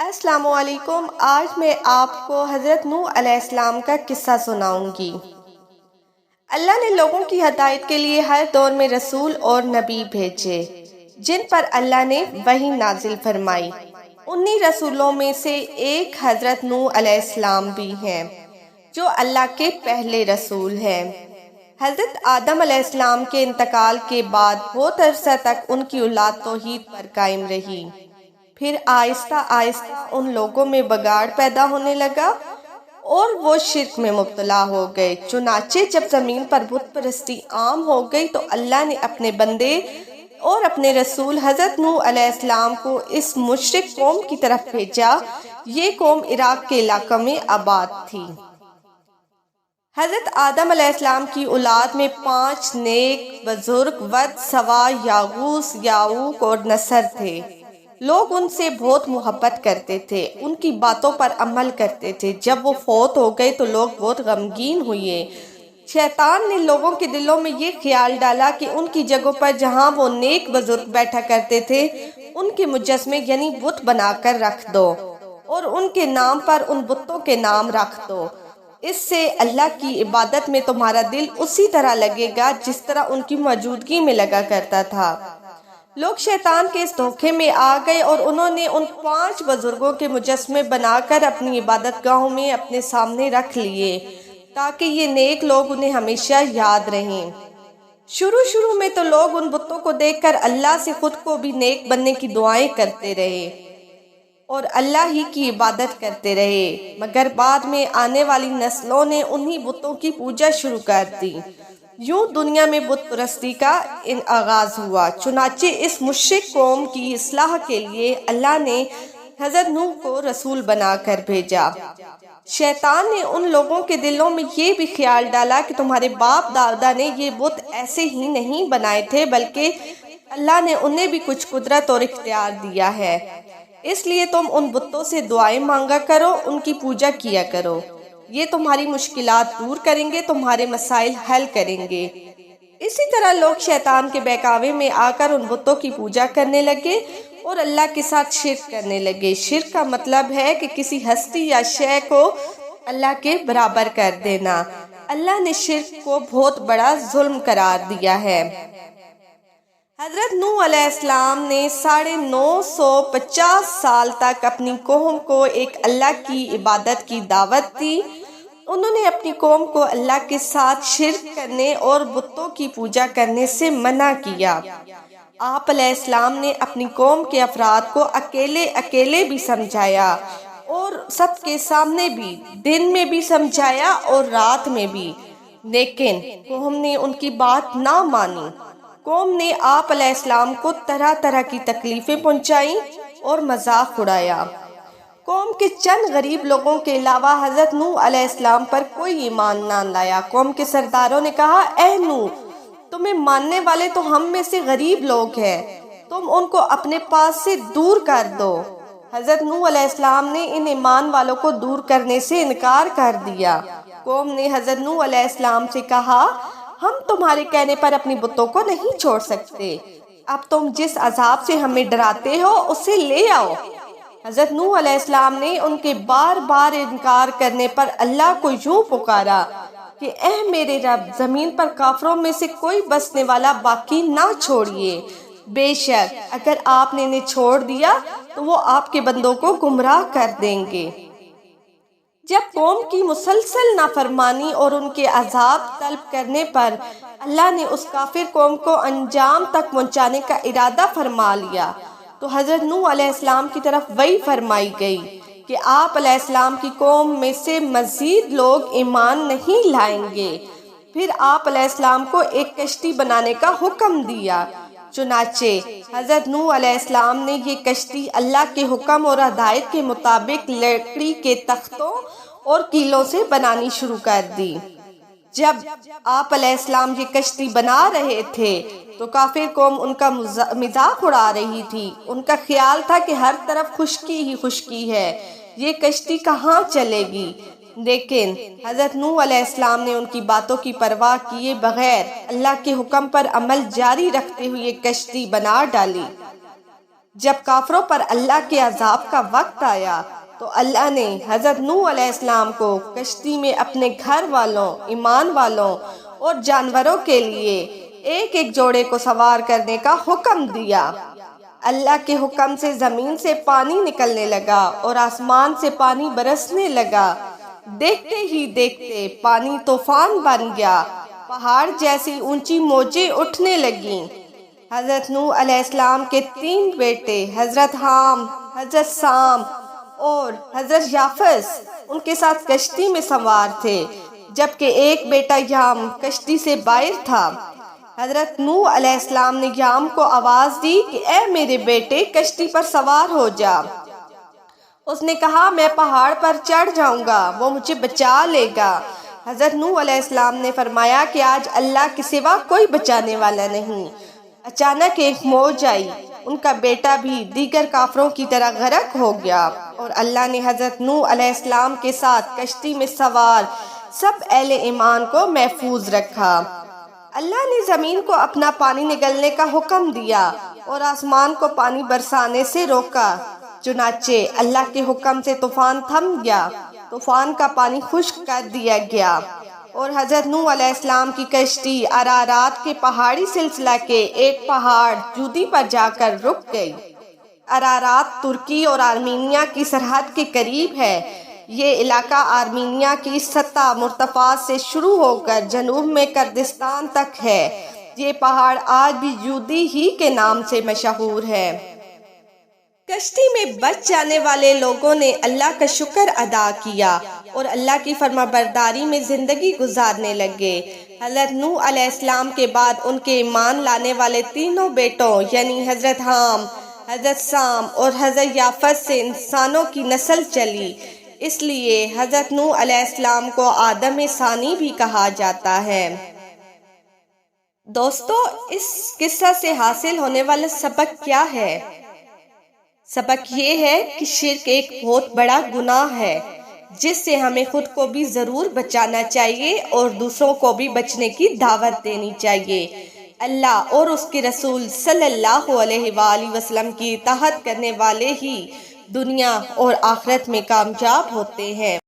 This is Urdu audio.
السلام علیکم۔ آج میں آپ کو حضرت نوح علیہ السلام کا قصہ سناؤں گی۔ اللہ نے لوگوں کی ہدایت کے لیے ہر دور میں رسول اور نبی بھیجے جن پر اللہ نے وحی نازل فرمائی۔ انہی رسولوں میں سے ایک حضرت نوح علیہ السلام بھی ہیں جو اللہ کے پہلے رسول ہیں۔ حضرت آدم علیہ السلام کے انتقال کے بعد بہت عرصہ تک ان کی اولاد توحید پر قائم رہی۔ پھر آہستہ آہستہ ان لوگوں میں بگاڑ پیدا ہونے لگا اور وہ شرک میں مبتلا ہو گئے۔ چنانچہ جب زمین پر بت پرستی عام ہو گئی تو اللہ نے اپنے بندے اور اپنے رسول حضرت نوح علیہ السلام کو اس مشرک قوم کی طرف بھیجا۔ یہ قوم عراق کے علاقے میں آباد تھی۔ حضرت آدم علیہ السلام کی اولاد میں 5 نیک بزرگ ود، سوا، یاغوث، یعوق اور نصر تھے۔ لوگ ان سے بہت محبت کرتے تھے، ان کی باتوں پر عمل کرتے تھے۔ جب وہ فوت ہو گئے تو لوگ بہت غمگین ہوئے۔ شیطان نے لوگوں کے دلوں میں یہ خیال ڈالا کہ ان کی جگہوں پر جہاں وہ نیک بزرگ بیٹھا کرتے تھے ان کے مجسمے یعنی بت بنا کر رکھ دو اور ان کے نام پر ان بتوں کے نام رکھ دو۔ اس سے اللہ کی عبادت میں تمہارا دل اسی طرح لگے گا جس طرح ان کی موجودگی میں لگا کرتا تھا۔ لوگ شیطان کے اس دھوکے میں آ گئے اور انہوں نے ان 5 بزرگوں کے مجسمے بنا کر اپنی عبادت گاہوں میں اپنے سامنے رکھ لیے تاکہ یہ نیک لوگ انہیں ہمیشہ یاد رہیں۔ شروع میں تو لوگ ان بتوں کو دیکھ کر اللہ سے خود کو بھی نیک بننے کی دعائیں کرتے رہے اور اللہ ہی کی عبادت کرتے رہے، مگر بعد میں آنے والی نسلوں نے انہی بتوں کی پوجا شروع کر دی۔ یوں دنیا میں بت پرستی کا آغاز ہوا۔ چنانچہ اس مشرک قوم کی اصلاح کے لیے اللہ نے حضرت نوح کو رسول بنا کر بھیجا۔ شیطان نے ان لوگوں کے دلوں میں یہ بھی خیال ڈالا کہ تمہارے باپ دادا نے یہ بت ایسے ہی نہیں بنائے تھے بلکہ اللہ نے انہیں بھی کچھ قدرت اور اختیار دیا ہے، اس لیے تم ان بتوں سے دعائیں مانگا کرو، ان کی پوجا کیا کرو، یہ تمہاری مشکلات دور کریں گے، تمہارے مسائل حل کریں گے۔ اسی طرح لوگ شیطان کے بہکاوے میں آ کر ان بتوں کی پوجا کرنے لگے اور اللہ کے ساتھ شرک کرنے لگے۔ شرک کا مطلب ہے کہ کسی ہستی یا شے کو اللہ کے برابر کر دینا۔ اللہ نے شرک کو بہت بڑا ظلم قرار دیا ہے۔ حضرت نوح علیہ السلام نے 950 سال تک اپنی قوم کو ایک اللہ کی عبادت کی دعوت دی۔ انہوں نے اپنی قوم کو اللہ کے ساتھ شرک کرنے اور بتوں کی پوجا کرنے سے منع کیا۔ آپ علیہ السلام نے اپنی قوم کے افراد کو اکیلے بھی سمجھایا اور سب کے سامنے بھی، دن میں بھی سمجھایا اور رات میں بھی، لیکن قوم نے ان کی بات نہ مانی۔ قوم نے آپ علیہ السلام کو طرح طرح کی تکلیفیں پہنچائیں اور مذاق اڑایا۔ قوم کے چند غریب لوگوں کے علاوہ حضرت نوح علیہ السلام پر کوئی ایمان نہ لایا۔ قوم کے سرداروں نے کہا، اے نوح، تمہیں ماننے والے تو ہم میں سے غریب لوگ ہیں، تم ان کو اپنے پاس سے دور کر دو۔ حضرت نوح علیہ السلام نے ان ایمان والوں کو دور کرنے سے انکار کر دیا۔ قوم نے حضرت نوح علیہ السلام سے کہا، ہم تمہارے کہنے پر اپنی بتوں کو نہیں چھوڑ سکتے، اب تم جس عذاب سے ہمیں ڈراتے ہو اسے لے آؤ۔ حضرت نوح علیہ السلام نے ان کے بار بار انکار کرنے پر اللہ کو یوں پکارا کہ اے میرے رب، زمین پر کافروں میں سے کوئی بسنے والا باقی نہ چھوڑیے، بے شک اگر آپ نے انہیں چھوڑ دیا تو وہ آپ کے بندوں کو گمراہ کر دیں گے۔ جب قوم کی مسلسل نافرمانی اور ان کے عذاب طلب کرنے پر اللہ نے اس کافر قوم کو انجام تک پہنچانے کا ارادہ فرما لیا تو حضرت نوح علیہ السلام کی طرف وحی فرمائی گئی کہ آپ علیہ السلام کی قوم میں سے مزید لوگ ایمان نہیں لائیں گے۔ پھر آپ علیہ السلام کو ایک کشتی بنانے کا حکم دیا۔ چنانچہ حضرت نوح علیہ السلام نے یہ کشتی اللہ کے حکم اور ہدایت کے مطابق لکڑی کے تختوں اور کیلوں سے بنانی شروع کر دی۔ جب آپ علیہ السلام یہ کشتی بنا رہے تھے تو کافر قوم ان کا مذاق اڑا رہی تھی۔ ان کا خیال تھا کہ ہر طرف خشکی ہی خشکی ہے، یہ کشتی کہاں چلے گی؟ لیکن حضرت نوح علیہ السلام نے ان کی باتوں کی پرواہ کیے بغیر اللہ کے حکم پر عمل جاری رکھتے ہوئے کشتی بنا ڈالی۔ جب کافروں پر اللہ کے عذاب کا وقت آیا تو اللہ نے حضرت نوح علیہ السلام کو کشتی میں اپنے گھر والوں، ایمان والوں اور جانوروں کے لیے ایک ایک جوڑے کو سوار کرنے کا حکم دیا۔ اللہ کے حکم سے زمین سے پانی نکلنے لگا اور آسمان سے پانی برسنے لگا۔ دیکھتے ہی دیکھتے پانی طوفان بن گیا، پہاڑ جیسی اونچی موجیں اٹھنے لگیں۔ حضرت نوح علیہ السلام کے 3 بیٹے حضرت حام، حضرت سام اور حضرت یافس ان کے ساتھ کشتی میں سوار تھے، جبکہ ایک بیٹا یام کشتی سے باہر تھا۔ حضرت نوح علیہ السلام نے یام کو آواز دی کہ اے میرے بیٹے کشتی پر سوار ہو جا۔ اس نے کہا میں پہاڑ پر چڑھ جاؤں گا، وہ مجھے بچا لے گا۔ حضرت نوح علیہ السلام نے فرمایا کہ آج اللہ کے سوا کوئی بچانے والا نہیں۔ اچانک ایک موج آئی، ان کا بیٹا بھی دیگر کافروں کی طرح غرق ہو گیا، اور اللہ نے حضرت نوح علیہ السلام کے ساتھ کشتی میں سوار سب اہل ایمان کو محفوظ رکھا۔ اللہ نے زمین کو اپنا پانی نگلنے کا حکم دیا اور آسمان کو پانی برسانے سے روکا، چنانچہ اللہ کے حکم سے طوفان تھم گیا، طوفان کا پانی خشک کر دیا گیا، اور حضرت نوح علیہ السلام کی کشتی ارارات کے پہاڑی سلسلہ کے ایک پہاڑ جودی پر جا کر رک گئی۔ ارارات ترکی اور آرمینیا کی سرحد کے قریب ہے۔ یہ علاقہ آرمینیا کی سطح مرتفعات سے شروع ہو کر جنوب میں کردستان تک ہے۔ یہ پہاڑ آج بھی جودی ہی کے نام سے مشہور ہے۔ کشتی میں بچ جانے والے لوگوں نے اللہ کا شکر ادا کیا اور اللہ کی فرما برداری میں زندگی گزارنے لگے۔ حضرت نوح علیہ السلام کے بعد ان کے ایمان لانے والے تینوں بیٹوں یعنی حضرت حام، حضرت سام اور حضرت یافس سے انسانوں کی نسل چلی، اس لیے حضرت نوح علیہ السلام کو آدم ثانی بھی کہا جاتا ہے۔ دوستو، اس قصہ سے حاصل ہونے والا سبق کیا ہے؟ سبق یہ ہے کہ شرک ایک بہت بڑا گناہ ہے، جس سے ہمیں خود کو بھی ضرور بچانا چاہیے اور دوسروں کو بھی بچنے کی دعوت دینی چاہیے۔ اللہ اور اس کے رسول صلی اللہ علیہ وآلہ وسلم کی اطاعت کرنے والے ہی دنیا اور آخرت میں کامیاب ہوتے ہیں۔